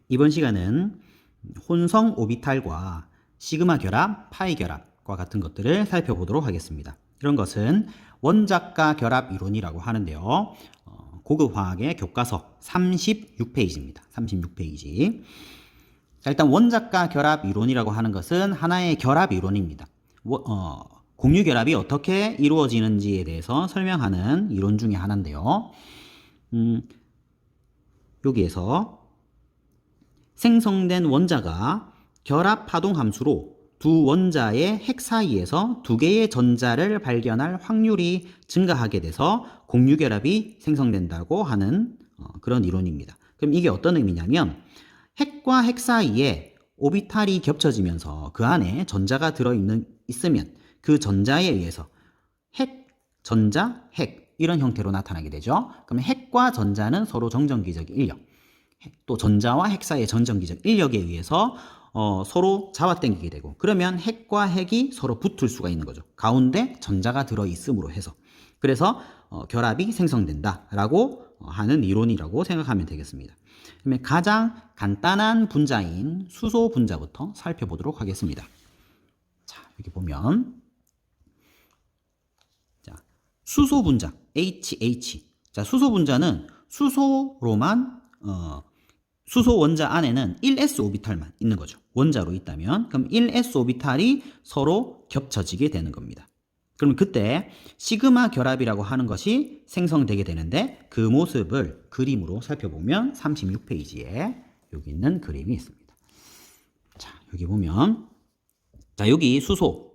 이번 시간은 혼성 오비탈과 시그마 결합, 파이 결합과 같은 것들을 살펴보도록 하겠습니다. 이런 것은 원작과 결합 이론이라고 하는데요. 고급 화학의 교과서 36페이지입니다. 36페이지. 자, 일단 원작과 결합 이론이라고 하는 것은 하나의 결합 이론입니다. 공유 결합이 어떻게 이루어지는지에 대해서 설명하는 이론 중에 하나인데요. 여기에서 생성된 원자가 결합 파동 함수로 두 원자의 핵 사이에서 두 개의 전자를 발견할 확률이 증가하게 돼서 공유 결합이 생성된다고 하는 그런 이론입니다. 그럼 이게 어떤 의미냐면 핵과 핵 사이에 오비탈이 겹쳐지면서 그 안에 전자가 있으면 그 전자에 의해서 핵, 전자, 핵 이런 형태로 나타나게 되죠. 그럼 핵과 전자는 서로 정전기적 인력, 또 전자와 핵 사이의 전전기적 인력에 의해서 서로 잡아당기게 되고, 그러면 핵과 핵이 서로 붙을 수가 있는 거죠. 가운데 전자가 들어있음으로 해서. 그래서 결합이 생성된다라고 하는 이론이라고 생각하면 되겠습니다. 그러면 가장 간단한 분자인 수소 분자부터 살펴보도록 하겠습니다. 자, 여기 보면 자, 수소 분자 HH. 자, 수소 분자는 수소로만 수소 원자 안에는 1s 오비탈만 있는 거죠. 원자로 있다면 그럼 1s 오비탈이 서로 겹쳐지게 되는 겁니다. 그럼 그때 시그마 결합이라고 하는 것이 생성되게 되는데, 그 모습을 그림으로 살펴보면 36페이지에 여기 있는 그림이 있습니다. 자, 여기 보면 자, 여기 수소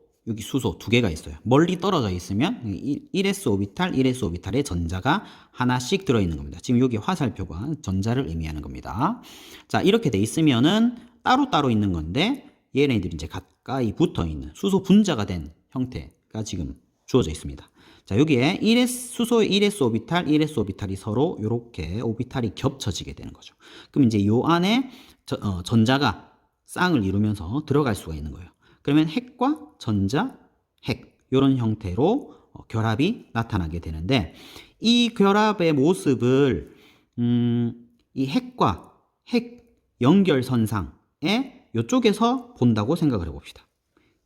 두 개가 있어요. 멀리 떨어져 있으면 1s 오비탈, 1s 오비탈에 전자가 하나씩 들어있는 겁니다. 지금 여기 화살표가 전자를 의미하는 겁니다. 자, 이렇게 돼 있으면은 따로따로 있는 건데, 얘네들이 이제 가까이 붙어 있는 수소 분자가 된 형태가 지금 주어져 있습니다. 자, 여기에 수소의 1s 오비탈, 1s 오비탈이 서로 이렇게 오비탈이 겹쳐지게 되는 거죠. 그럼 이제 요 안에 전자가 쌍을 이루면서 들어갈 수가 있는 거예요. 그러면 핵과 전자, 핵 이런 형태로 결합이 나타나게 되는데, 이 결합의 모습을 이 핵과 핵 연결선상에 이쪽에서 본다고 생각을 해봅시다.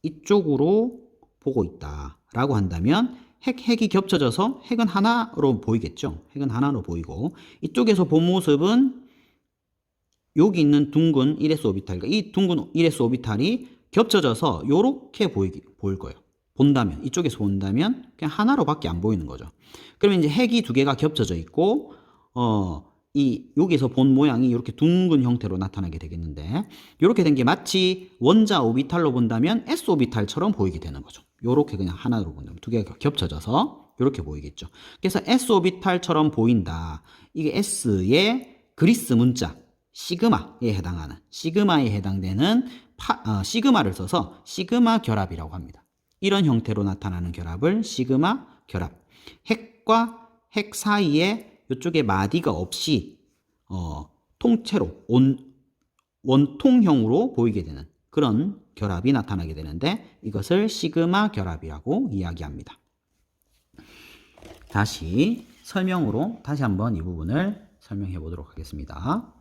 이쪽으로 보고 있다라고 한다면 핵이 겹쳐져서 핵은 하나로 보이겠죠. 핵은 하나로 보이고, 이쪽에서 본 모습은 여기 있는 둥근 1s 오비탈과 이 둥근 1s 오비탈이 겹쳐져서 이렇게 보일 거예요. 이쪽에서 본다면 그냥 하나로밖에 안 보이는 거죠. 그러면 이제 핵이 두 개가 겹쳐져 있고, 여기서 본 모양이 이렇게 둥근 형태로 나타나게 되겠는데, 이렇게 된 게 마치 원자 오비탈로 본다면 s 오비탈처럼 보이게 되는 거죠. 이렇게 그냥 하나로 본다면 두 개가 겹쳐져서 이렇게 보이겠죠. 그래서 s 오비탈처럼 보인다. 이게 s의 그리스 문자 시그마에 해당되는 시그마를 써서 시그마 결합이라고 합니다. 이런 형태로 나타나는 결합을 시그마 결합. 핵과 핵 사이에 이쪽에 마디가 없이 통째로 원통형으로 보이게 되는 그런 결합이 나타나게 되는데, 이것을 시그마 결합이라고 이야기합니다. 다시 설명으로 다시 한번 이 부분을 설명해 보도록 하겠습니다.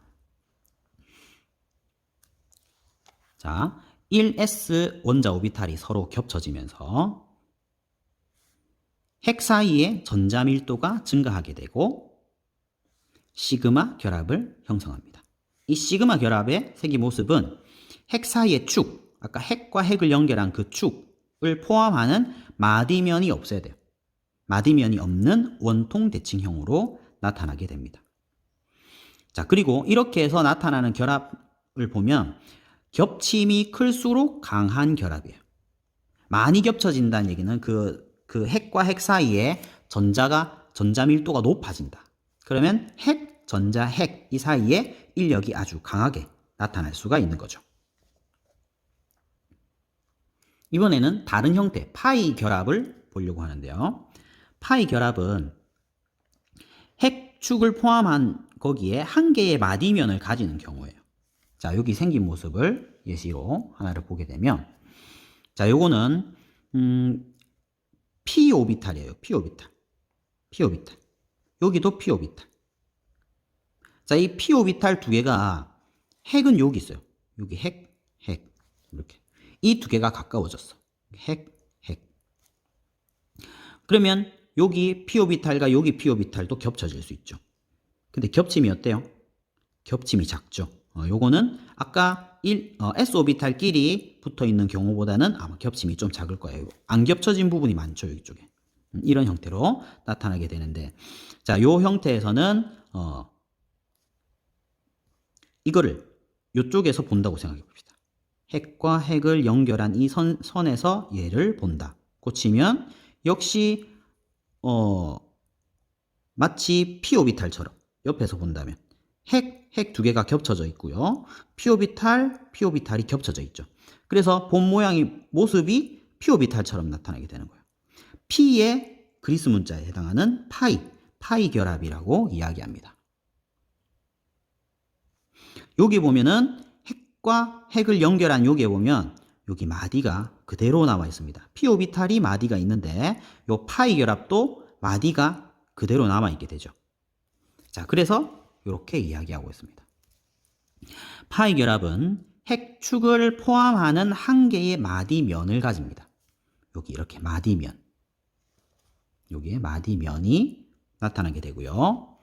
자, 1s 원자 오비탈이 서로 겹쳐지면서 핵 사이의 전자 밀도가 증가하게 되고 시그마 결합을 형성합니다. 이 시그마 결합의 색이 모습은 핵 사이의 축, 아까 핵과 핵을 연결한 그 축을 포함하는 마디면이 없어야 돼요. 마디면이 없는 원통 대칭형으로 나타나게 됩니다. 자, 그리고 이렇게 해서 나타나는 결합을 보면 겹침이 클수록 강한 결합이에요. 많이 겹쳐진다는 얘기는 그 핵과 핵 사이에 전자 밀도가 높아진다. 그러면 핵, 전자, 핵 이 사이에 인력이 아주 강하게 나타날 수가 있는 거죠. 이번에는 다른 형태 파이 결합을 보려고 하는데요. 파이 결합은 핵축을 포함한 거기에 한 개의 마디면을 가지는 경우예요. 자, 여기 생긴 모습을 예시로 하나를 보게 되면, 자, 요거는 p 오비탈이에요. p 오비탈. 여기도 p 오비탈. 자, 이 p 오비탈 두 개가 핵은 여기 있어요. 여기 핵, 핵. 이렇게. 이 두 개가 가까워졌어. 핵, 핵. 그러면 여기 p 오비탈과 여기 p 오비탈도 겹쳐질 수 있죠. 근데 겹침이 어때요? 겹침이 작죠. 요거는 아까 s 오비탈끼리 붙어 있는 경우보다는 아마 겹침이 좀 작을 거예요. 안 겹쳐진 부분이 많죠, 이쪽에. 이런 형태로 나타나게 되는데, 자, 요 형태에서는 이거를 이쪽에서 본다고 생각해 봅시다. 핵과 핵을 연결한 이 선에서 얘를 본다. 고치면 역시 마치 p 오비탈처럼 옆에서 본다면 핵 두 개가 겹쳐져 있고요. p 오비탈이 겹쳐져 있죠. 그래서 본 모양이 모습이 p 오비탈처럼 나타나게 되는 거예요. p의 그리스 문자에 해당하는 파이 결합이라고 이야기합니다. 여기 보면은 핵과 핵을 연결한 여기에 보면 여기 마디가 그대로 나와 있습니다. p 오비탈이 마디가 있는데 요 파이 결합도 마디가 그대로 남아 있게 되죠. 자, 그래서 이렇게 이야기하고 있습니다. 파이 결합은 핵축을 포함하는 한 개의 마디면을 가집니다. 여기 이렇게 마디면. 여기에 마디면이 나타나게 되고요.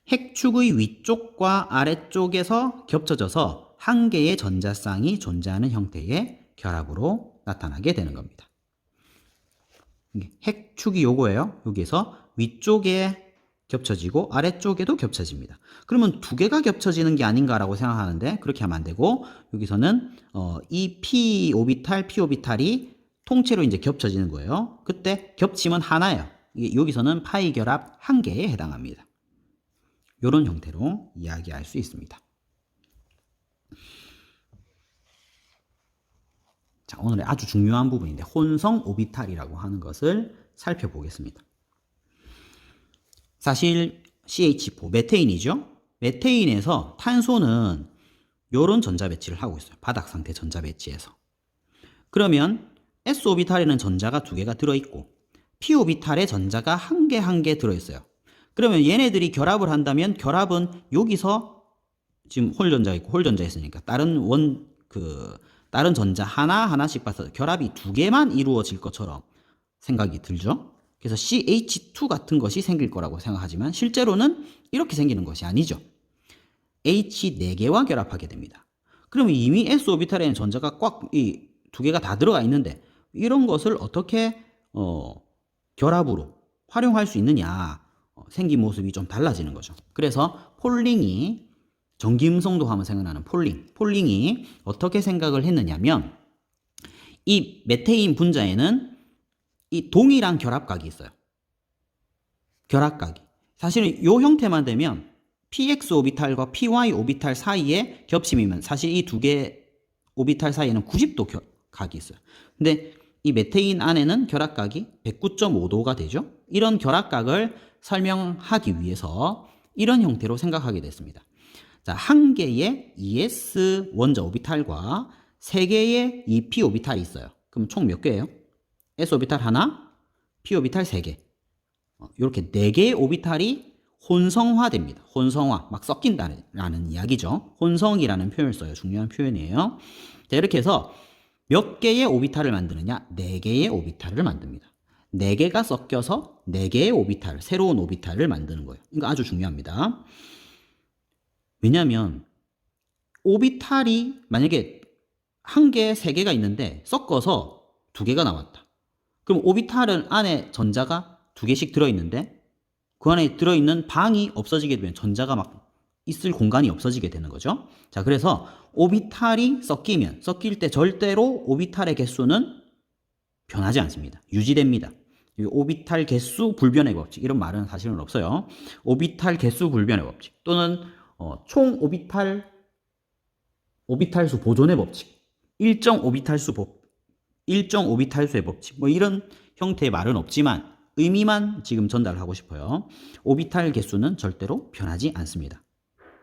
핵축의 위쪽과 아래쪽에서 겹쳐져서 한 개의 전자쌍이 존재하는 형태의 결합으로 나타나게 되는 겁니다. 핵축이 요거예요. 여기에서 위쪽에 겹쳐지고 아래쪽에도 겹쳐집니다. 그러면 두 개가 겹쳐지는 게 아닌가라고 생각하는데 그렇게 하면 안 되고 여기서는 이 p 오비탈이 통째로 이제 겹쳐지는 거예요. 그때 겹침은 하나예요. 여기서는 파이 결합 한 개에 해당합니다. 이런 형태로 이야기할 수 있습니다. 자, 오늘의 아주 중요한 부분인데 혼성 오비탈이라고 하는 것을 살펴보겠습니다. 사실 CH4 메테인이죠. 메테인에서 탄소는 이런 전자 배치를 하고 있어요. 바닥 상태 전자 배치에서. 그러면 S 오비탈에는 전자가 두 개가 들어있고 P 오비탈에 전자가 한 개 들어있어요. 그러면 얘네들이 결합을 한다면 결합은 여기서 지금 홀전자 있고 홀전자 있으니까 다른 전자 하나씩 봐서 결합이 두 개만 이루어질 것처럼 생각이 들죠. 그래서 CH2 같은 것이 생길 거라고 생각하지만 실제로는 이렇게 생기는 것이 아니죠. H 4개와 결합하게 됩니다. 그러면 이미 S 오비탈에는 전자가 꽉 이 두 개가 다 들어가 있는데 이런 것을 어떻게 결합으로 활용할 수 있느냐, 생긴 모습이 좀 달라지는 거죠. 그래서 폴링이 전기음성도 하면 생각나는 폴링이 어떻게 생각을 했느냐면 이 메테인 분자에는 이 동일한 결합각이 있어요. 결합각이. 사실은 이 형태만 되면 PX 오비탈과 PY 오비탈 사이에 겹침이면 사실 이 두 개 오비탈 사이에는 90도 각이 있어요. 근데 이 메테인 안에는 결합각이 109.5도가 되죠. 이런 결합각을 설명하기 위해서 이런 형태로 생각하게 됐습니다. 자, 한 개의 ES 원자 오비탈과 세 개의 EP 오비탈이 있어요. 그럼 총 몇 개예요? S 오비탈 하나, P 오비탈 세 개. 이렇게 네 개의 오비탈이 혼성화됩니다. 혼성화, 막 섞인다는 이야기죠. 혼성이라는 표현을 써요. 중요한 표현이에요. 자, 이렇게 해서 몇 개의 오비탈을 만드느냐? 네 개의 오비탈을 만듭니다. 네 개가 섞여서 네 개의 오비탈, 새로운 오비탈을 만드는 거예요. 이거 아주 중요합니다. 왜냐하면 오비탈이 만약에 한 개, 세 개가 있는데 섞어서 두 개가 나왔다. 그럼 오비탈은 안에 전자가 두 개씩 들어있는데 그 안에 들어있는 방이 없어지게 되면 전자가 막 있을 공간이 없어지게 되는 거죠. 자, 그래서 오비탈이 섞일 때 절대로 오비탈의 개수는 변하지 않습니다. 유지됩니다. 오비탈 개수 불변의 법칙, 이런 말은 사실은 없어요. 오비탈 개수 불변의 법칙 또는 총 오비탈수 보존의 법칙, 일정 오비탈수의 법칙, 뭐 이런 형태의 말은 없지만 의미만 지금 전달하고 싶어요. 오비탈 개수는 절대로 변하지 않습니다.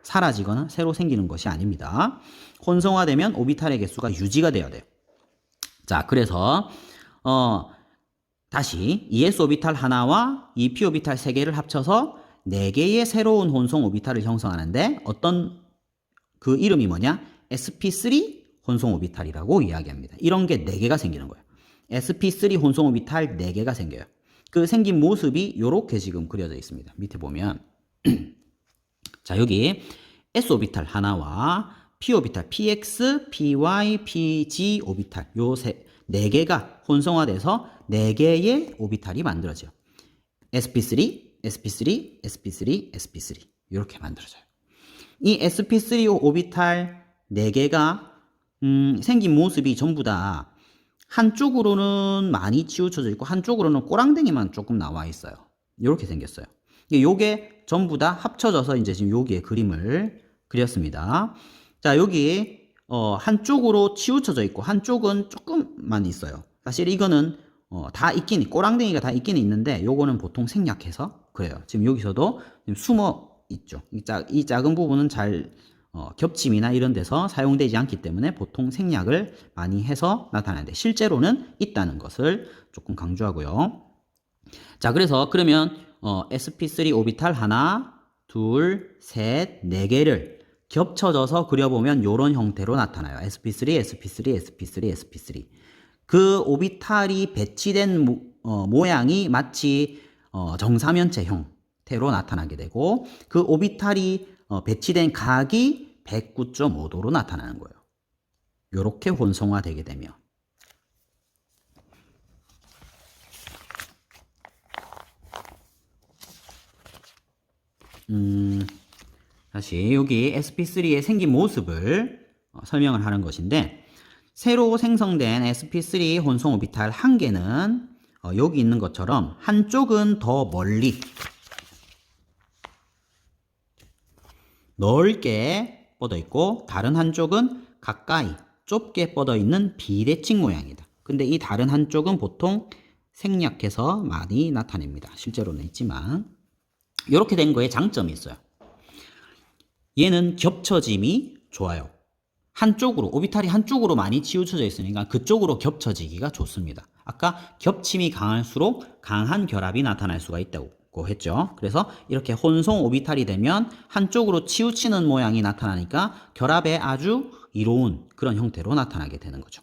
사라지거나 새로 생기는 것이 아닙니다. 혼성화되면 오비탈의 개수가 유지가 돼야 돼요. 자, 그래서 다시 ES 오비탈 하나와 EP 오비탈 세 개를 합쳐서 네 개의 새로운 혼성 오비탈을 형성하는데 어떤 그 이름이 뭐냐? sp3 혼성 오비탈이라고 이야기합니다. 이런 게 4개가 생기는 거예요. sp3 혼성 오비탈 4개가 생겨요. 그 생긴 모습이 이렇게 지금 그려져 있습니다. 밑에 보면 자, 여기 s 오비탈 하나와 p 오비탈 px, py, pg 오비탈 요 4개가 혼성화돼서 4개의 오비탈이 만들어져요. sp3, sp3, sp3, sp3 이렇게 만들어져요. 이 sp3 오비탈 4개가 생긴 모습이 전부 다 한쪽으로는 많이 치우쳐져 있고 한쪽으로는 꼬랑댕이만 조금 나와 있어요. 이렇게 생겼어요. 요게 전부 다 합쳐져서 이제 지금 여기에 그림을 그렸습니다. 자, 여기 한쪽으로 치우쳐져 있고 한쪽은 조금만 있어요. 사실 이거는 다 있긴 꼬랑댕이가 다 있긴 있는데 요거는 보통 생략해서 그래요. 지금 여기서도 지금 숨어 있죠. 이 작은 부분은 잘 겹침이나 이런 데서 사용되지 않기 때문에 보통 생략을 많이 해서 나타나는데 실제로는 있다는 것을 조금 강조하고요. 자, 그래서 그러면 sp3 오비탈 하나, 둘, 셋, 4개를 겹쳐져서 그려보면 이런 형태로 나타나요. sp3, sp3, sp3, sp3. 그 오비탈이 배치된 모양이 마치 정사면체 형태로 나타나게 되고 그 오비탈이 배치된 각이 109.5도로 나타나는 거예요. 이렇게 혼성화되게 되면. 다시 여기 sp3의 생긴 모습을 설명을 하는 것인데 새로 생성된 sp3 혼성 오비탈 한 개는 여기 있는 것처럼 한쪽은 더 멀리 넓게 뻗어 있고 다른 한쪽은 가까이 좁게 뻗어 있는 비대칭 모양이다. 근데 이 다른 한쪽은 보통 생략해서 많이 나타냅니다. 실제로는 있지만 이렇게 된 거에 장점이 있어요. 얘는 겹쳐짐이 좋아요. 한쪽으로 오비탈이 한쪽으로 많이 치우쳐져 있으니까 그쪽으로 겹쳐지기가 좋습니다. 아까 겹침이 강할수록 강한 결합이 나타날 수가 있다고 했죠. 그래서 이렇게 혼성 오비탈이 되면 한쪽으로 치우치는 모양이 나타나니까 결합에 아주 이로운 그런 형태로 나타나게 되는 거죠.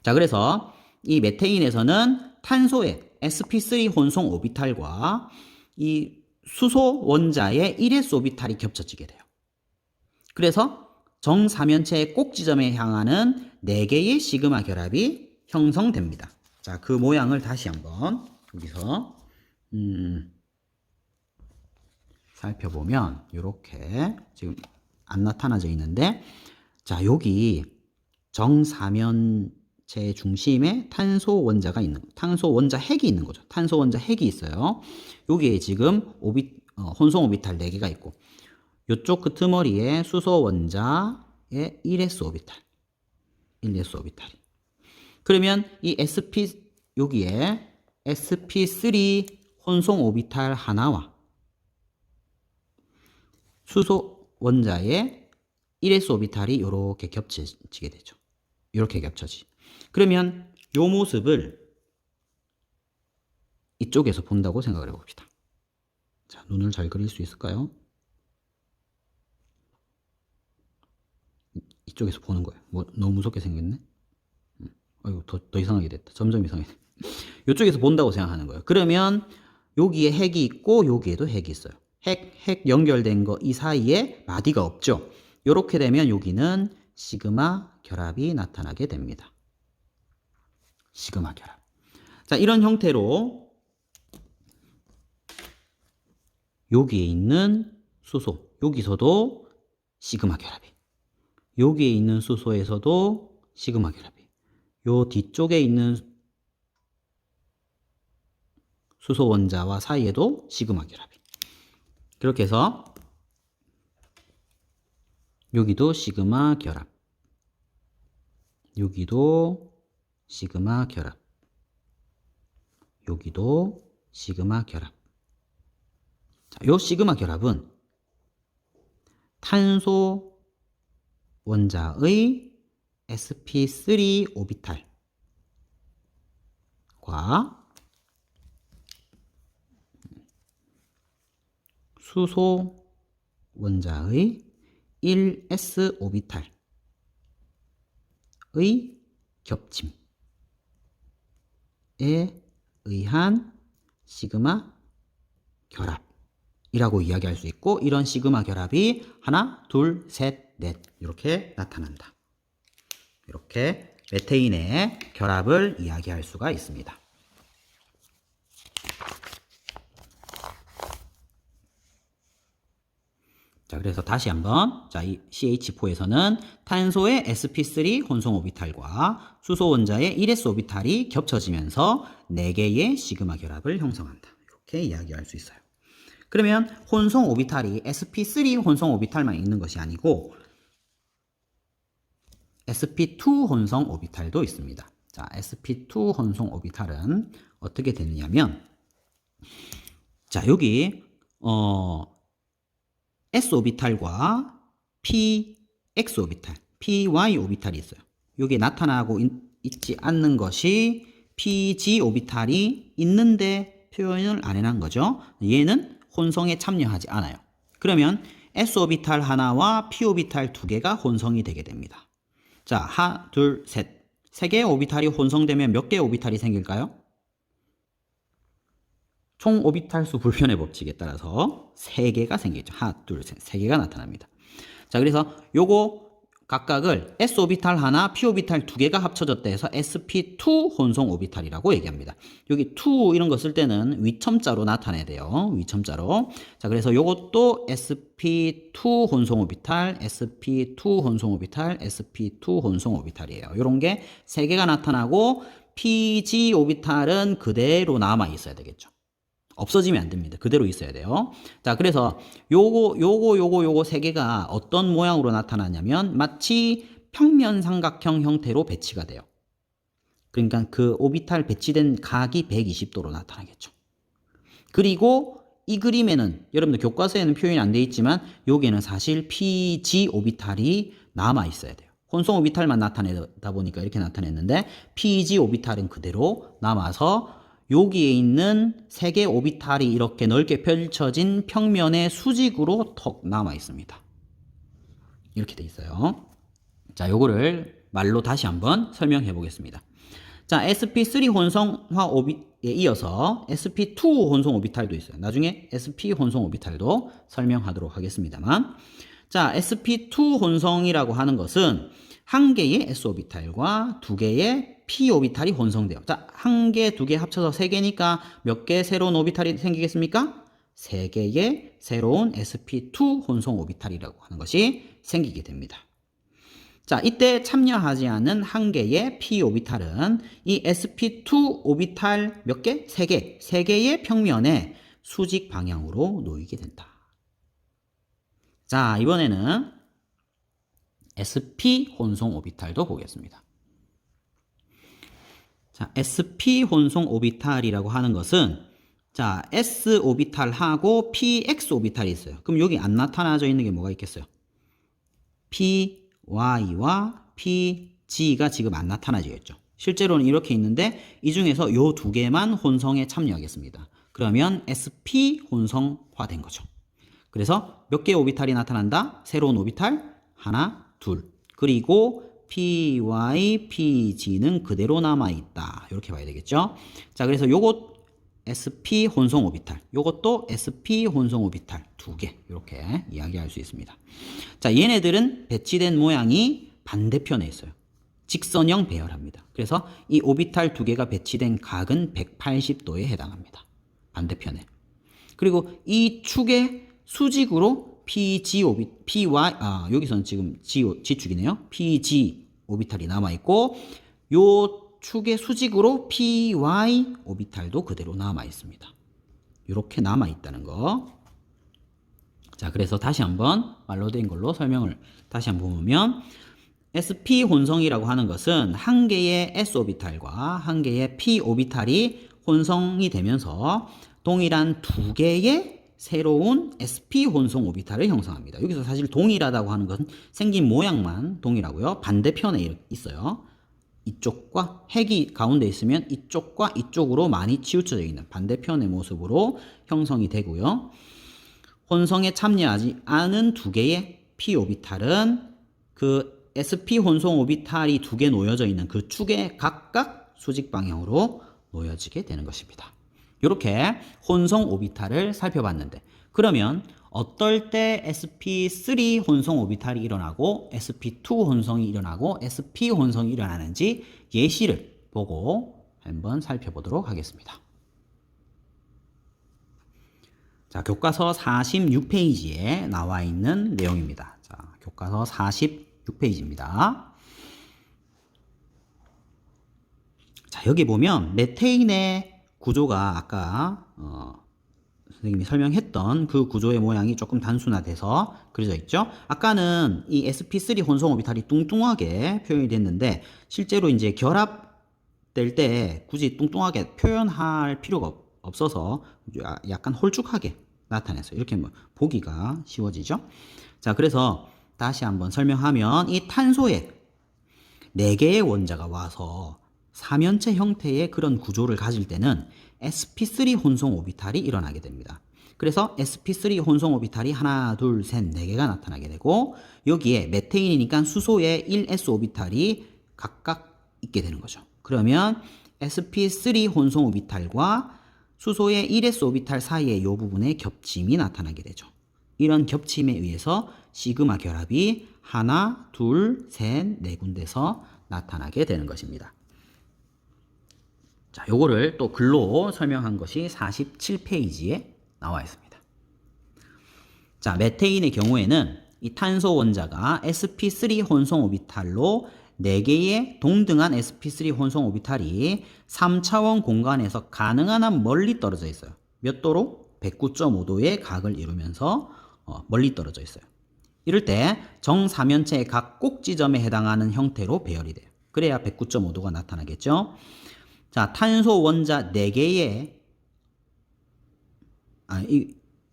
자, 그래서 이 메테인에서는 탄소의 sp3 혼성 오비탈과 이 수소 원자의 1s 오비탈이 겹쳐지게 돼요. 그래서 정사면체의 꼭지점에 향하는 4개의 시그마 결합이 형성됩니다. 자, 그 모양을 다시 한번 여기서 살펴보면 이렇게 지금 안 나타나져 있는데 자, 여기 정사면체 중심에 탄소 원자가 있는 탄소 원자 핵이 있는 거죠. 탄소 원자 핵이 있어요. 여기에 지금 혼성 오비탈 4개가 있고 이쪽 끄트머리에 수소 원자의 1s 오비탈 1s 오비탈이 그러면 이 여기에 sp3 혼성 오비탈 하나와 수소 원자의 1s 오비탈이 이렇게 겹쳐지게 되죠. 이렇게 겹쳐지. 그러면 이 모습을 이쪽에서 본다고 생각을 해봅시다. 자, 눈을 잘 그릴 수 있을까요? 이쪽에서 보는 거예요. 너무 무섭게 생겼네? 아이고, 더 이상하게 됐다. 점점 이상하게 됐다. 이쪽에서 본다고 생각하는 거예요. 그러면 여기에 핵이 있고 여기에도 핵이 있어요. 핵 연결된 거 이 사이에 마디가 없죠. 이렇게 되면 여기는 시그마 결합이 나타나게 됩니다. 시그마 결합. 자, 이런 형태로 여기에 있는 수소, 여기서도 시그마 결합이. 여기에 있는 수소에서도 시그마 결합이. 요 뒤쪽에 있는 수소 원자와 사이에도 시그마 결합이. 그렇게 해서 여기도 시그마 결합. 여기도 시그마 결합. 여기도 시그마 결합. 자, 요 시그마 결합은 탄소 원자의 sp3 오비탈과 수소 원자의 1s 오비탈의 겹침에 의한 시그마 결합이라고 이야기할 수 있고, 이런 시그마 결합이 하나, 둘, 셋, 넷 이렇게 나타난다. 이렇게 메테인의 결합을 이야기할 수가 있습니다. 자, 그래서 다시 한번, 자, 이 CH4에서는 탄소의 sp3 혼성 오비탈과 수소 원자의 1s 오비탈이 겹쳐지면서 4개의 시그마 결합을 형성한다. 이렇게 이야기할 수 있어요. 그러면 혼성 오비탈이 sp3 혼성 오비탈만 있는 것이 아니고 sp2 혼성 오비탈도 있습니다. 자, sp2 혼성 오비탈은 어떻게 되느냐면, 자, 여기 s 오비탈과 px 오비탈, py 오비탈이 있어요. 여기 나타나고 있지 않는 것이 pg 오비탈이 있는데 표현을 안 해놓은 거죠. 얘는 혼성에 참여하지 않아요. 그러면 s 오비탈 하나와 p 오비탈 2개가 혼성이 되게 됩니다. 자, 하나, 둘, 셋. 3개의 오비탈이 혼성되면 몇 개의 오비탈이 생길까요? 총 오비탈수 불변의 법칙에 따라서 3개가 생기죠. 하나, 둘, 셋. 3개가 나타납니다. 자, 그래서 요거 각각을 s 오비탈 하나, p 오비탈 2개가 합쳐졌다 해서 sp2 혼성 오비탈이라고 얘기합니다. 여기 2 이런 거 쓸 때는 위첨자로 나타내야 돼요. 위첨자로. 자, 그래서 요것도 sp2 혼성 오비탈, sp2 혼성 오비탈, sp2 혼성 오비탈이에요. 요런 게 3개가 나타나고 pg 오비탈은 그대로 남아 있어야 되겠죠. 없어지면 안 됩니다. 그대로 있어야 돼요. 자, 그래서 요거 3개가 어떤 모양으로 나타나냐면 마치 평면 삼각형 형태로 배치가 돼요. 그러니까 그 오비탈 배치된 각이 120도로 나타나겠죠. 그리고 이 그림에는 여러분들 교과서에는 표현이 안 돼 있지만 여기에는 사실 PG 오비탈이 남아 있어야 돼요. 혼성 오비탈만 나타내다 보니까 이렇게 나타냈는데 PG 오비탈은 그대로 남아서 여기에 있는 3개 오비탈이 이렇게 넓게 펼쳐진 평면의 수직으로 턱 남아 있습니다. 이렇게 돼 있어요. 자, 요거를 말로 다시 한번 설명해 보겠습니다. 자, sp3 혼성화 오비에 이어서 sp2 혼성 오비탈도 있어요. 나중에 sp 혼성 오비탈도 설명하도록 하겠습니다만, 자, sp2 혼성이라고 하는 것은 한 개의 s 오비탈과 2개의 p 오비탈이 혼성돼요. 자, 한 개, 2개 합쳐서 3개니까 몇 개의 새로운 오비탈이 생기겠습니까? 3개의 새로운 sp2 혼성 오비탈이라고 하는 것이 생기게 됩니다. 자, 이때 참여하지 않은 한 개의 p 오비탈은 이 sp2 오비탈 몇 개? 3개. 3개의 평면에 수직 방향으로 놓이게 된다. 자, 이번에는 sp 혼성 오비탈도 보겠습니다. 자, sp 혼성 오비탈이라고 하는 것은, 자, s 오비탈하고 px 오비탈이 있어요. 그럼 여기 안 나타나져 있는 게 뭐가 있겠어요? py와 pg가 지금 안 나타나져 있죠. 실제로는 이렇게 있는데 이 중에서 요 2개만 혼성에 참여하겠습니다. 그러면 sp 혼성화된 거죠. 그래서 몇 개의 오비탈이 나타난다? 새로운 오비탈 하나, 둘. 그리고 py, pg는 그대로 남아있다. 이렇게 봐야 되겠죠. 자, 그래서 요것 sp 혼성 오비탈, 요것도 sp 혼성 오비탈 2개 이렇게 이야기할 수 있습니다. 자, 얘네들은 배치된 모양이 반대편에 있어요. 직선형 배열합니다. 그래서 이 오비탈 2개가 배치된 각은 180도에 해당합니다. 반대편에. 그리고 이 축의 수직으로 PG PY, 여기서는 지금 G축이네요. PG 오비탈이 남아있고, 요 축의 수직으로 PY 오비탈도 그대로 남아있습니다. 이렇게 남아있다는 거. 자, 그래서 다시 한번 말로 된 걸로 설명을 다시 한번 보면, sp 혼성이라고 하는 것은 한 개의 s 오비탈과 한 개의 p 오비탈이 혼성이 되면서 동일한 2개의 새로운 sp 혼성 오비탈을 형성합니다. 여기서 사실 동일하다고 하는 것은 생긴 모양만 동일하고요. 반대편에 있어요. 이쪽과 핵이 가운데 있으면 이쪽과 이쪽으로 많이 치우쳐져 있는 반대편의 모습으로 형성이 되고요. 혼성에 참여하지 않은 2개의 p 오비탈은 그 sp 혼성 오비탈이 두 개 놓여져 있는 그 축에 각각 수직 방향으로 놓여지게 되는 것입니다. 이렇게 혼성 오비탈을 살펴봤는데, 그러면 어떨 때 sp3 혼성 오비탈이 일어나고 sp2 혼성이 일어나고 sp 혼성이 일어나는지 예시를 보고 한번 살펴보도록 하겠습니다. 자, 교과서 46페이지에 나와 있는 내용입니다. 자, 교과서 46페이지입니다. 자, 여기 보면 메테인의 구조가 아까 선생님이 설명했던 그 구조의 모양이 조금 단순화돼서 그려져 있죠. 아까는 이 sp3 혼성 오비탈이 뚱뚱하게 표현이 됐는데, 실제로 이제 결합될 때 굳이 뚱뚱하게 표현할 필요가 없어서 약간 홀쭉하게 나타내서 이렇게 뭐 보기가 쉬워지죠. 자, 그래서 다시 한번 설명하면 이 탄소에 4개의 원자가 와서 삼연체 형태의 그런 구조를 가질 때는 sp3 혼성 오비탈이 일어나게 됩니다. 그래서 sp3 혼성 오비탈이 하나, 둘, 셋, 4개가 나타나게 되고, 여기에 메테인이니까 수소에 1s 오비탈이 각각 있게 되는 거죠. 그러면 sp3 혼성 오비탈과 수소의 1s 오비탈 사이의 이 부분에 겹침이 나타나게 되죠. 이런 겹침에 의해서 시그마 결합이 하나, 둘, 셋, 4군데서 나타나게 되는 것입니다. 자, 요거를 또 글로 설명한 것이 47페이지에 나와 있습니다. 자, 메테인의 경우에는 이 탄소 원자가 sp3 혼성 오비탈로 4개의 동등한 sp3 혼성 오비탈이 3차원 공간에서 가능한 한 멀리 떨어져 있어요. 몇 도로? 109.5도의 각을 이루면서 멀리 떨어져 있어요. 이럴 때 정사면체의 각 꼭지점에 해당하는 형태로 배열이 돼요. 그래야 109.5도가 나타나겠죠. 자, 탄소 원자 4개의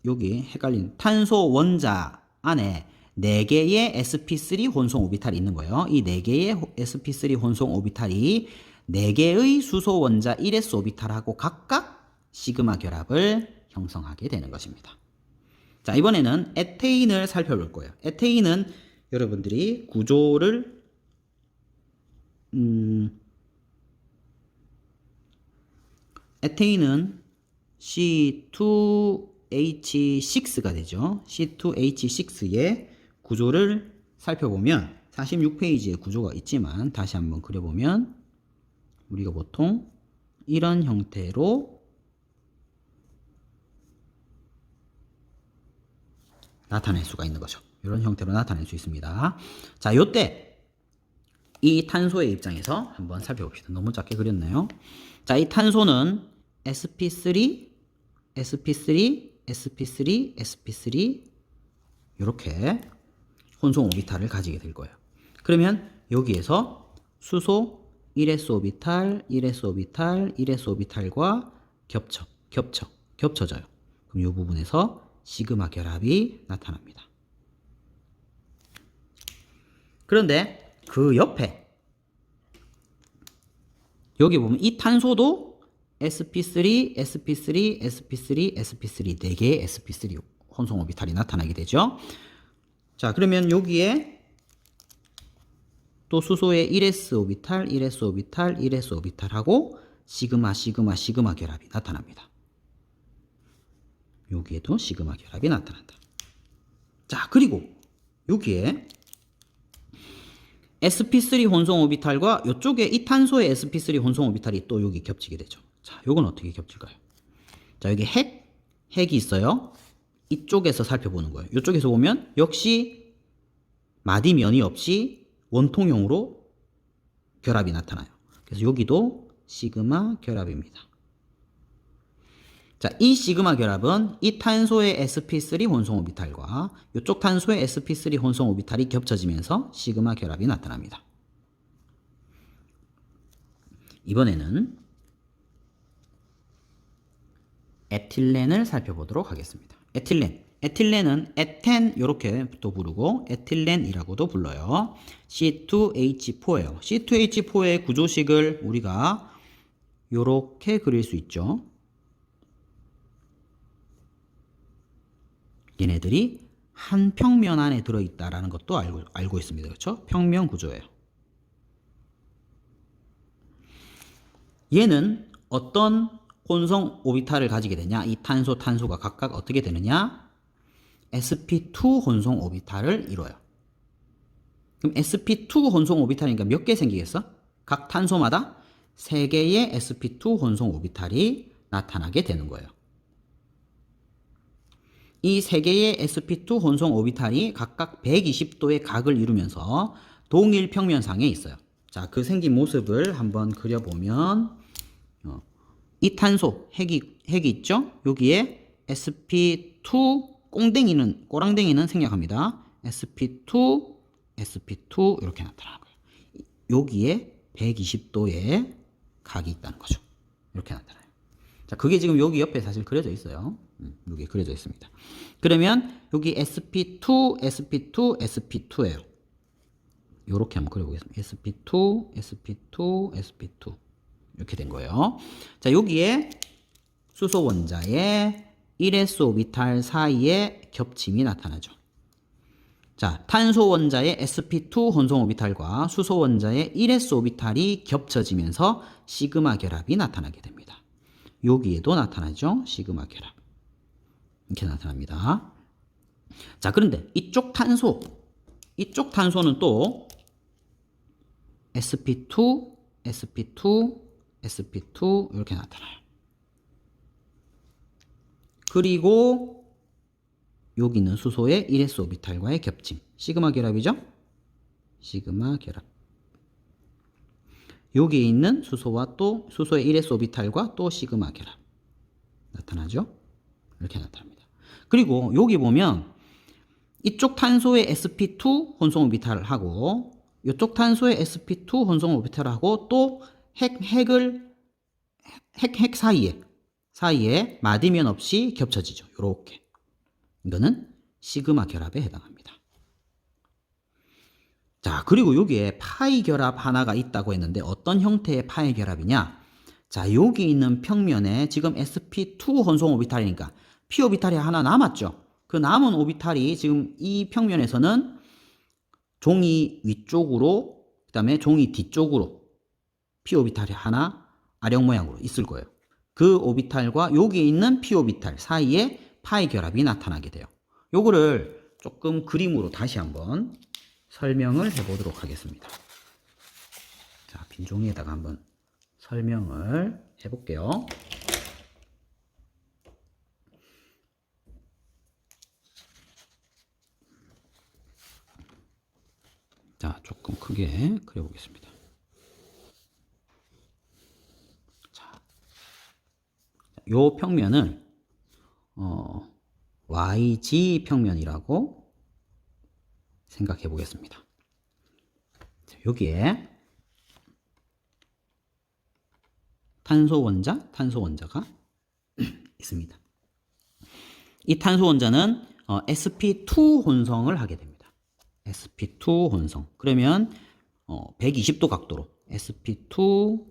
여기 헷갈린 탄소 원자 안에 4개의 sp3 혼성 오비탈이 있는 거예요. 이 4개의 sp3 혼성 오비탈이 4개의 수소 원자 1s 오비탈하고 각각 시그마 결합을 형성하게 되는 것입니다. 자, 이번에는 에테인을 살펴볼 거예요. 에테인은 여러분들이 구조를 에테인은 C2H6가 되죠. C2H6의 구조를 살펴보면 46페이지에 구조가 있지만 다시 한번 그려보면 우리가 보통 이런 형태로 나타낼 수가 있는 거죠. 이런 형태로 나타낼 수 있습니다. 자, 요때 이 탄소의 입장에서 한번 살펴봅시다. 너무 작게 그렸나요? 자, 이 탄소는 sp3, sp3, sp3, sp3 이렇게 혼성 오비탈을 가지게 될 거예요. 그러면 여기에서 수소 1s 오비탈, 1s 오비탈, 1s 오비탈과 겹쳐져요. 그럼 이 부분에서 시그마 결합이 나타납니다. 그런데 그 옆에 여기 보면 이 탄소도 sp3, sp3, sp3, sp3 4개의 sp3 혼성 오비탈이 나타나게 되죠. 자, 그러면 여기에 또 수소의 1s 오비탈, 1s 오비탈, 1s 오비탈하고 시그마 결합이 나타납니다. 여기에도 시그마 결합이 나타난다. 자, 그리고 여기에 sp3 혼성 오비탈과 이쪽에 이 탄소의 sp3 혼성 오비탈이 또 여기 겹치게 되죠. 자, 요건 어떻게 겹칠까요? 자, 여기 핵이 있어요. 이쪽에서 살펴보는 거예요. 이쪽에서 보면 역시 마디면이 없이 원통형으로 결합이 나타나요. 그래서 여기도 시그마 결합입니다. 자, 이 시그마 결합은 이 탄소의 sp3 혼성 오비탈과 이쪽 탄소의 sp3 혼성 오비탈이 겹쳐지면서 시그마 결합이 나타납니다. 이번에는 에틸렌을 살펴보도록 하겠습니다. 에틸렌은 에텐 이렇게 또 부르고 에틸렌이라고도 불러요. C2H4예요. C2H4의 구조식을 우리가 이렇게 그릴 수 있죠. 얘네들이 한 평면 안에 들어있다라는 것도 알고 있습니다. 그렇죠? 평면 구조예요. 얘는 어떤 혼성 오비탈을 가지게 되냐? 이 탄소가 각각 어떻게 되느냐? sp2 혼성 오비탈을 이뤄요. 그럼 sp2 혼성 오비탈이니까 몇 개 생기겠어? 각 탄소마다 3개의 sp2 혼성 오비탈이 나타나게 되는 거예요. 이 3개의 sp2 혼성 오비탈이 각각 120도의 각을 이루면서 동일 평면상에 있어요. 자, 그 생긴 모습을 한번 그려보면 이 탄소 핵이 있죠? 여기에 sp2 꼬랑댕이는 생략합니다. sp2 이렇게 나타나는 거예요. 여기에 120도의 각이 있다는 거죠. 이렇게 나타나요. 자, 그게 지금 여기 옆에 사실 그려져 있어요. 여기 그려져 있습니다. 그러면 여기 sp2, sp2, sp2예요. 요렇게 한번 그려보겠습니다. sp2, sp2, sp2 이렇게 된 거예요. 자, 여기에 수소 원자의 1s 오비탈 사이에 겹침이 나타나죠. 자, 탄소 원자의 sp2 혼성 오비탈과 수소 원자의 1s 오비탈이 겹쳐지면서 시그마 결합이 나타나게 됩니다. 여기에도 나타나죠. 시그마 결합. 이렇게 나타납니다. 자, 그런데 이쪽 탄소는 또 sp2, sp2, sp2 이렇게 나타나요. 그리고 여기 있는 수소의 1s 오비탈과의 겹침. 시그마 결합이죠? 시그마 결합. 여기에 있는 수소와 또 수소의 1s 오비탈과 또 시그마 결합. 나타나죠? 이렇게 나타납니다. 그리고 여기 보면 이쪽 탄소의 sp2 혼성 오비탈하고 이쪽 탄소의 sp2 혼성 오비탈하고 또 핵 사이에 마디면 없이 겹쳐지죠. 요렇게. 이거는 시그마 결합에 해당합니다. 자, 그리고 여기에 파이 결합 하나가 있다고 했는데 어떤 형태의 파이 결합이냐? 자, 여기 있는 평면에 지금 sp2 혼성 오비탈이니까 p 오비탈이 하나 남았죠. 그 남은 오비탈이 지금 이 평면에서는 종이 위쪽으로, 그 다음에 종이 뒤쪽으로 p 오비탈이 하나 아령 모양으로 있을 거예요. 그 오비탈과 여기에 있는 p 오비탈 사이에 파이 결합이 나타나게 돼요. 요거를 조금 그림으로 다시 한번 설명을 해보도록 하겠습니다. 자, 빈 종이에다가 한번 설명을 해볼게요. 자, 조금 크게 그려보겠습니다. 자, 요 평면을 YG 평면이라고 생각해 보겠습니다. 여기에 탄소 원자가 있습니다. 이 탄소 원자는 sp2 혼성을 하게 됩니다. sp2 혼성. 그러면 120도 각도로 sp2,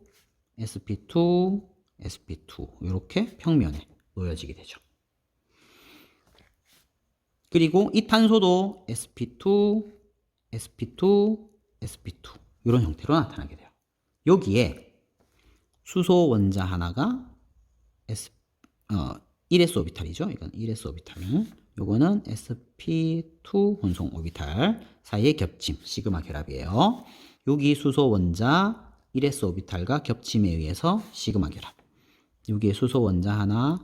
sp2, sp2 이렇게 평면에 놓여지게 되죠. 그리고 이 탄소도 sp2, sp2, sp2 이런 형태로 나타나게 돼요. 여기에 수소 원자 하나가 1s 오비탈이죠. 이건 1s 오비탈. 요거는 sp2 혼성 오비탈 사이의 겹침, 시그마 결합이에요. 여기 수소 원자 1s 오비탈과 겹침에 의해서 시그마 결합. 여기에 수소 원자 하나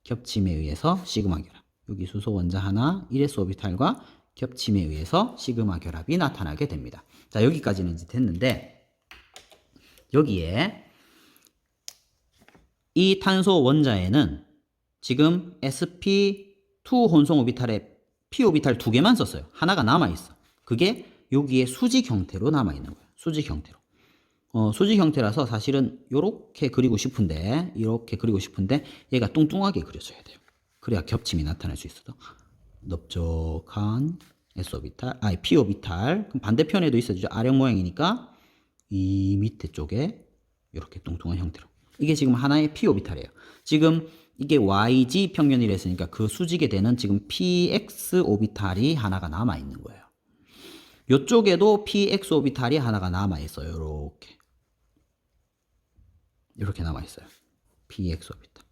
겹침에 의해서 시그마 결합. 여기 수소 원자 하나 1s 오비탈과 겹침에 의해서 시그마 결합이 나타나게 됩니다. 자, 여기까지는 이제 됐는데 여기에 이 탄소 원자에는 지금 sp2 혼성 오비탈에 p 오비탈 2개만 썼어요. 하나가 남아있어. 그게 여기에 수직 형태로 남아있는 거예요. 수직 형태로. 수직 형태라서 사실은 이렇게 그리고 싶은데 얘가 뚱뚱하게 그려져야 돼요. 그래야 겹침이 나타날 수 있어서 넓적한 s오비탈, p오비탈. 그럼 반대편에도 있어야죠. 아령 모양이니까 이 밑에 쪽에 이렇게 뚱뚱한 형태로. 이게 지금 하나의 p오비탈이에요. 지금 이게 YG 평면이라 했으니까 그 수직에 되는 지금 PX 오비탈이 하나가 남아 있는 거예요. 이쪽에도 PX 오비탈이 하나가 남아 있어요. 이렇게 남아 있어요. PX 오비탈.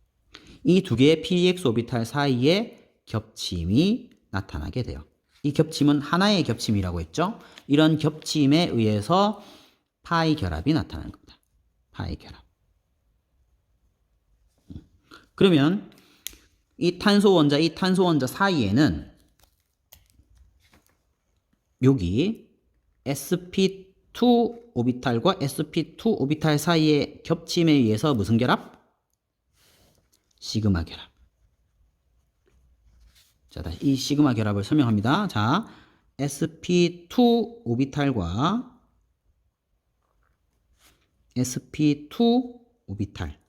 이 두 개의 PX 오비탈 사이에 겹침이 나타나게 돼요. 이 겹침은 하나의 겹침이라고 했죠. 이런 겹침에 의해서 파이 결합이 나타나는 겁니다. 파이 결합. 그러면 이 탄소 원자 사이에는 여기 sp2 오비탈과 sp2 오비탈 사이의 겹침에 의해서 무슨 결합? 시그마 결합. 자, 다시 이 시그마 결합을 설명합니다. 자, sp2 오비탈과 sp2 오비탈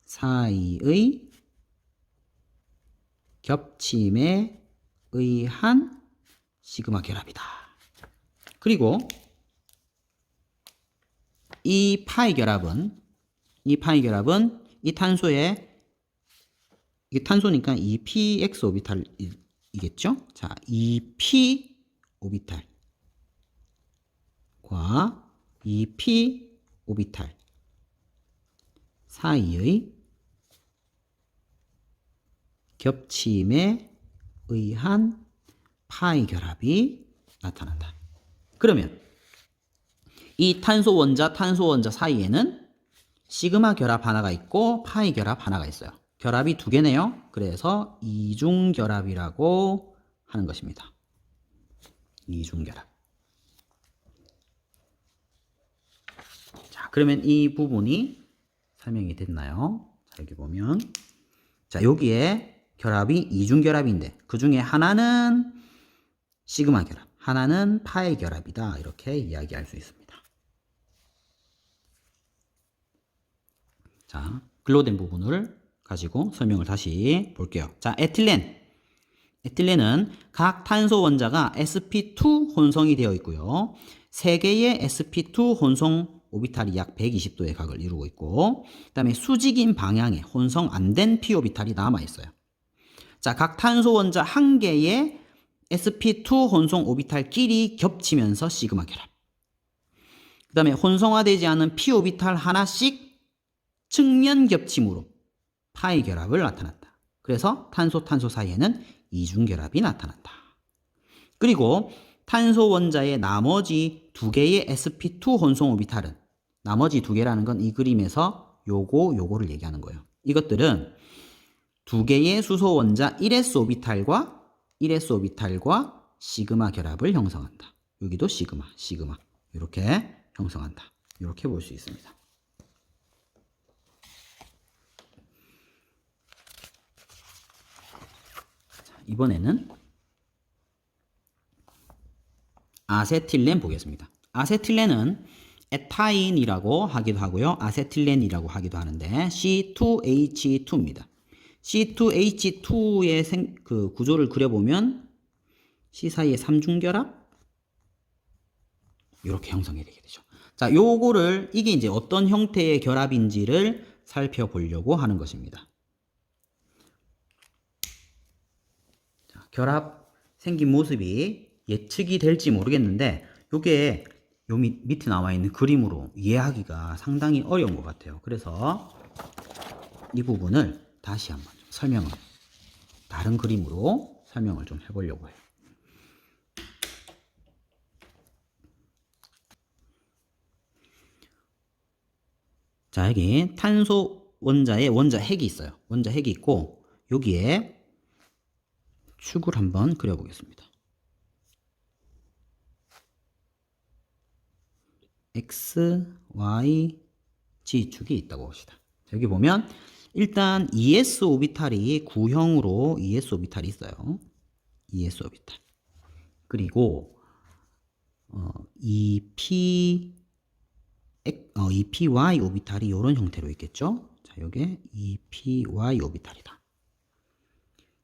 사이의 겹침에 의한 시그마 결합이다. 그리고 이 파이 결합은 이 탄소의 이게 탄소니까 이 px 오비탈이겠죠? 자, 이 p 오비탈과 이 p 오비탈 사이의 겹침에 의한 파이 결합이 나타난다. 그러면 이 탄소 원자 사이에는 시그마 결합 하나가 있고 파이 결합 하나가 있어요. 결합이 두 개네요. 그래서 이중 결합이라고 하는 것입니다. 이중 결합. 자, 그러면 이 부분이 설명이 됐나요? 자, 여기 보면 자, 여기에 결합이 이중 결합인데 그 중에 하나는 시그마 결합, 하나는 파이 결합이다. 이렇게 이야기할 수 있습니다. 자, 글로 된 부분을 가지고 설명을 다시 볼게요. 자, 에틸렌은 각 탄소 원자가 sp2 혼성이 되어 있고요. 3개의 sp2 혼성 오비탈이 약 120도의 각을 이루고 있고, 그 다음에 수직인 방향에 혼성 안 된 p 오비탈이 남아 있어요. 자, 각 탄소 원자 한 개의 sp2 혼성 오비탈끼리 겹치면서 시그마 결합. 그 다음에 혼성화되지 않은 p 오비탈 하나씩 측면 겹침으로 파이 결합을 나타났다. 그래서 탄소 사이에는 이중 결합이 나타난다. 그리고 탄소 원자의 나머지 두 개의 sp2 혼성 오비탈은, 나머지 두 개라는 건 이 그림에서 요거를 얘기하는 거예요. 이것들은 두 개의 수소 원자 1s 오비탈과 시그마 결합을 형성한다. 여기도 시그마 이렇게 형성한다. 이렇게 볼 수 있습니다. 이번에는 아세틸렌 보겠습니다. 아세틸렌은 에타인이라고 하기도 하고요. 아세틸렌이라고 하기도 하는데 C2H2입니다. C2H2의 그 구조를 그려보면 C 사이에 3중결합 이렇게 형성이 되게 되죠. 자, 이게 이제 어떤 형태의 결합인지를 살펴보려고 하는 것입니다. 자, 결합 생긴 모습이 예측이 될지 모르겠는데 요게 요 밑에 나와 있는 그림으로 이해하기가 상당히 어려운 것 같아요. 그래서 이 부분을 다시 한번 다른 그림으로 설명을 좀 해보려고 해요. 자, 여기 탄소 원자에 원자 핵이 있어요. 원자 핵이 있고 여기에 축을 한번 그려보겠습니다. X, Y, G축이 있다고 봅시다. 여기 보면 일단 ES 오비탈이 구형으로 ES 오비탈이 있어요. ES 오비탈. 그리고 EPY 오비탈이 이런 형태로 있겠죠. 자, 요게 EPY 오비탈이다.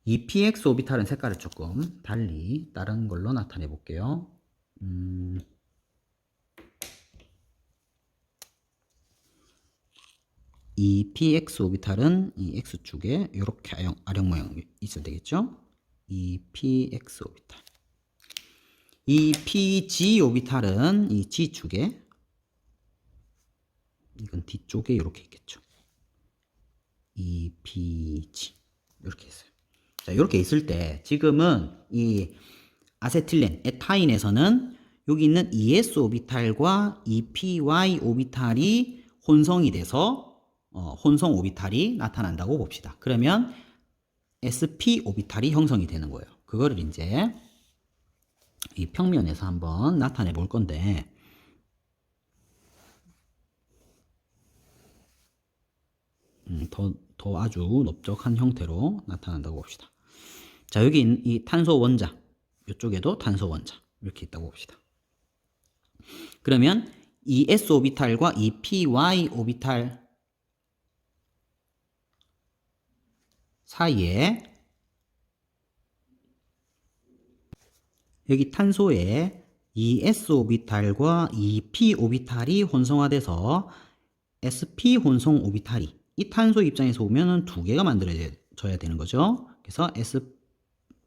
EPX 오비탈은 색깔을 조금 달리 다른 걸로 나타내 볼게요. 이 px 오비탈은 이 x축에 이렇게 아령 모양이 있어야 되겠죠? 이 px 오비탈. 이 pg 오비탈은 이 g축에, 이건 뒤쪽에 이렇게 있겠죠. 이 pg 이렇게 있어요. 자, 이렇게 있을 때 지금은 이 아세틸렌, 에타인에서는 여기 있는 ES 오비탈과 EPY 오비탈이 혼성이 돼서 혼성 오비탈이 나타난다고 봅시다. 그러면 SP 오비탈이 형성이 되는 거예요. 그거를 이제 이 평면에서 한번 나타내 볼 건데, 더 아주 넓적한 형태로 나타난다고 봅시다. 자, 여기 이 탄소 원자, 이쪽에도 탄소 원자 이렇게 있다고 봅시다. 그러면 이 S 오비탈과 이 PY 오비탈 사이에 여기 탄소에 이 S 오비탈과 이 P 오비탈이 혼성화돼서 SP 혼성 오비탈이, 이 탄소 입장에서 보면은 두 개가 만들어져야 되는 거죠. 그래서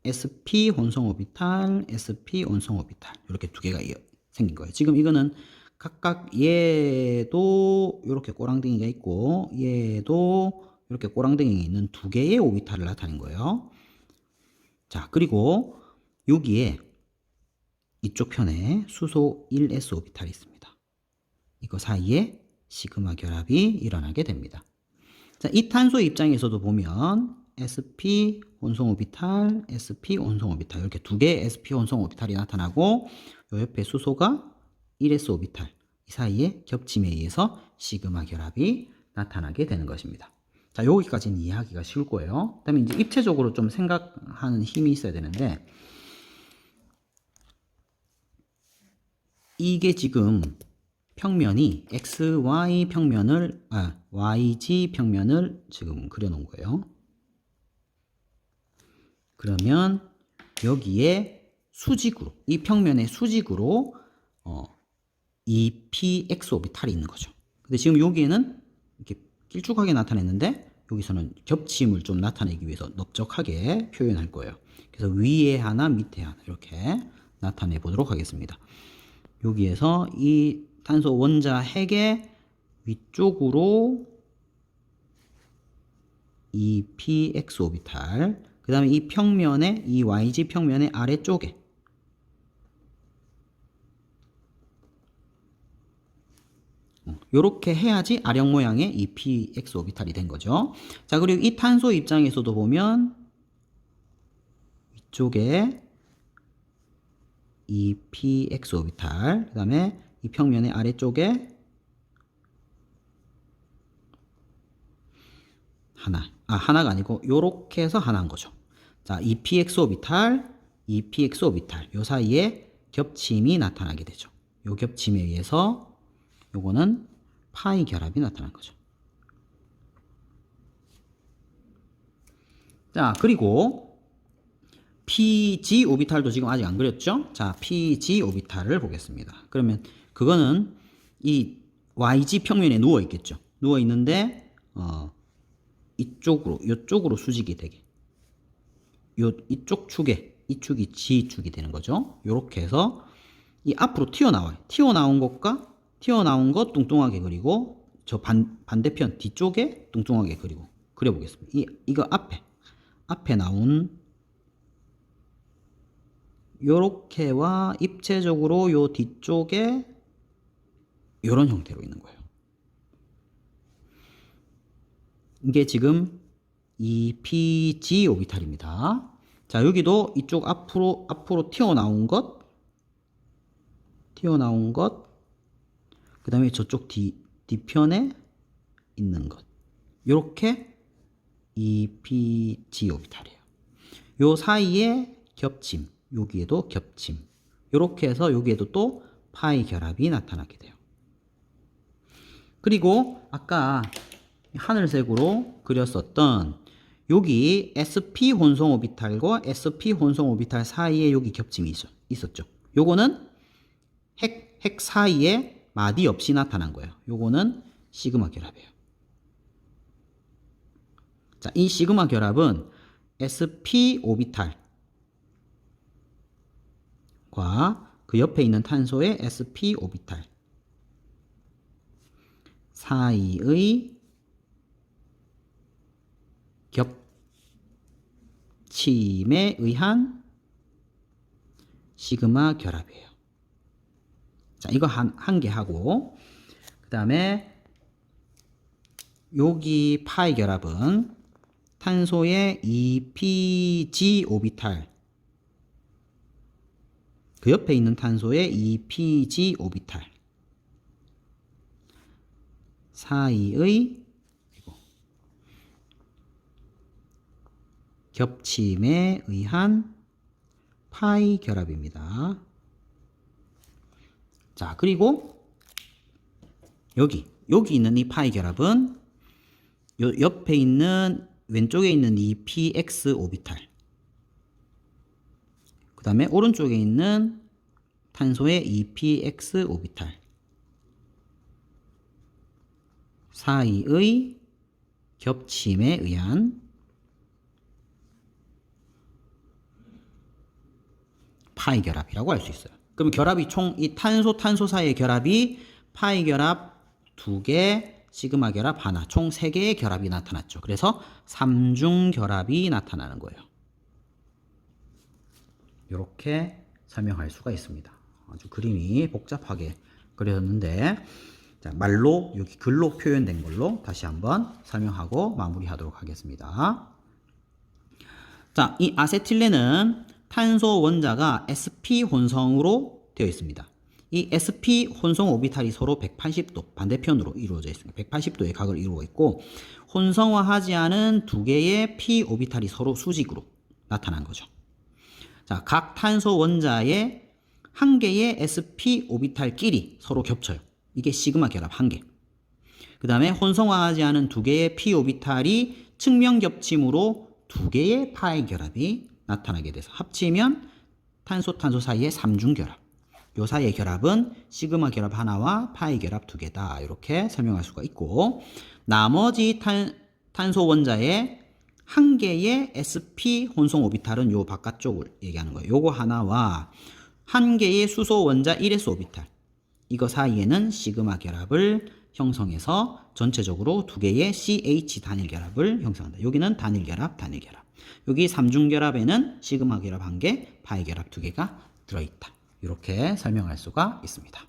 SP 혼성 오비탈, SP 혼성 오비탈 이렇게 두 개가 생긴 거예요. 지금 이거는 각각 얘도 이렇게 꼬랑댕이가 있고 얘도 이렇게 꼬랑댕이가 있는 두 개의 오비탈을 나타낸 거예요. 자, 그리고 여기에 이쪽 편에 수소 1s 오비탈이 있습니다. 이거 사이에 시그마 결합이 일어나게 됩니다. 자, 이 탄소 입장에서도 보면 sp 혼성 오비탈, sp 혼성 오비탈 이렇게 두 개의 sp 혼성 오비탈이 나타나고 요 옆에 수소가 1s 오비탈, 이 사이에 겹침에 의해서 시그마 결합이 나타나게 되는 것입니다. 자, 여기까지는 이해하기가 쉬울 거예요. 그다음에 이제 입체적으로 좀 생각하는 힘이 있어야 되는데, 이게 지금 평면이 XY 평면을, YG 평면을 지금 그려놓은 거예요. 그러면 여기에 수직으로, 이 평면의 수직으로 이 PX 오비탈이 있는 거죠. 근데 지금 여기에는 이렇게 길쭉하게 나타냈는데 여기서는 겹침을 좀 나타내기 위해서 넓적하게 표현할 거예요. 그래서 위에 하나, 밑에 하나 이렇게 나타내 보도록 하겠습니다. 여기에서 이 탄소 원자 핵의 위쪽으로 이 px 오비탈, 그 다음에 이 평면의, 이 yg 평면의 아래쪽에 이렇게 해야지 아령 모양의 이 px 오비탈이 된 거죠. 자, 그리고 이 탄소 입장에서도 보면 이쪽에 이 px 오비탈, 그 다음에 이 평면의 아래쪽에 하나가 아니고 요렇게 해서 하나인 거죠. 자, 이 px 오비탈, 이 px 오비탈 요 사이에 겹침이 나타나게 되죠. 요 겹침에 의해서 요거는 파이 결합이 나타난 거죠. 자, 그리고 PG 오비탈도 지금 아직 안 그렸죠? 자, PG 오비탈을 보겠습니다. 그러면 그거는 이 YG 평면에 누워 있겠죠. 누워 있는데 이쪽으로 수직이 되게, 이쪽 축에, 이 축이 G축이 되는 거죠. 요렇게 해서 이 앞으로 튀어나와요. 튀어나온 것 뚱뚱하게 그리고 저 반대편 뒤쪽에 뚱뚱하게 그려보겠습니다. 이거 앞에 나온 요렇게와 입체적으로 요 뒤쪽에 요런 형태로 있는 거예요. 이게 지금 이 PG 오비탈입니다. 자, 여기도 이쪽 앞으로 튀어나온 것, 그 다음에 저쪽 뒤편에 있는 것, 요렇게 이 PG 오비탈이에요. 요 사이에 겹침, 여기에도 겹침, 요렇게 해서 여기에도 또 파이 결합이 나타나게 돼요. 그리고 아까 하늘색으로 그렸었던 여기 SP 혼성 오비탈과 SP 혼성 오비탈 사이에 여기 겹침이 있었죠. 요거는 핵 사이에 마디 없이 나타난 거예요. 요거는 시그마 결합이에요. 자, 이 시그마 결합은 sp 오비탈과 그 옆에 있는 탄소의 sp 오비탈 사이의 겹침에 의한 시그마 결합이에요. 자, 이거 한 개 하고, 그 다음에 여기 파이 결합은 탄소의 EPG 오비탈, 그 옆에 있는 탄소의 EPG 오비탈 사이의 겹침에 의한 파이 결합입니다. 자, 그리고 여기 있는 이 파이 결합은 요 옆에 있는 왼쪽에 있는 이 PX 오비탈, 그 다음에 오른쪽에 있는 탄소의 EPX 오비탈 사이의 겹침에 의한 파이 결합이라고 할 수 있어요. 그럼 결합이 총 이 탄소 사이의 결합이 파이 결합 2개, 시그마 결합 하나, 총 3개의 결합이 나타났죠. 그래서 3중 결합이 나타나는 거예요. 이렇게 설명할 수가 있습니다. 아주 그림이 복잡하게 그려졌는데, 자, 말로 여기 글로 표현된 걸로 다시 한번 설명하고 마무리하도록 하겠습니다. 자, 이 아세틸렌은 탄소 원자가 sp 혼성으로 되어 있습니다. 이 sp 혼성 오비탈이 서로 180도 반대편으로 이루어져 있습니다. 180도의 각을 이루고 있고, 혼성화하지 않은 2개의 p 오비탈이 서로 수직으로 나타난 거죠. 자, 각 탄소 원자의 1개의 sp 오비탈끼리 서로 겹쳐요. 이게 시그마 결합 1개. 그 다음에 혼성화하지 않은 2개의 p 오비탈이 측면 겹침으로 2개의 파이 결합이 나타나게 돼서 합치면 탄소 사이의 3중 결합. 요 사이의 결합은 시그마 결합 하나와 파이 결합 2개다. 이렇게 설명할 수가 있고, 나머지 탄소 원자의 1개의 sp 혼성 오비탈은 요 바깥쪽을 얘기하는 거예요. 요거 하나와 1개의 수소 원자 1s 오비탈, 이거 사이에는 시그마 결합을 형성해서 전체적으로 2개의 CH 단일 결합을 형성한다. 여기는 단일 결합. 여기 3중 결합에는 시그마 결합 1개, 파이 결합 2개가 들어있다. 이렇게 설명할 수가 있습니다.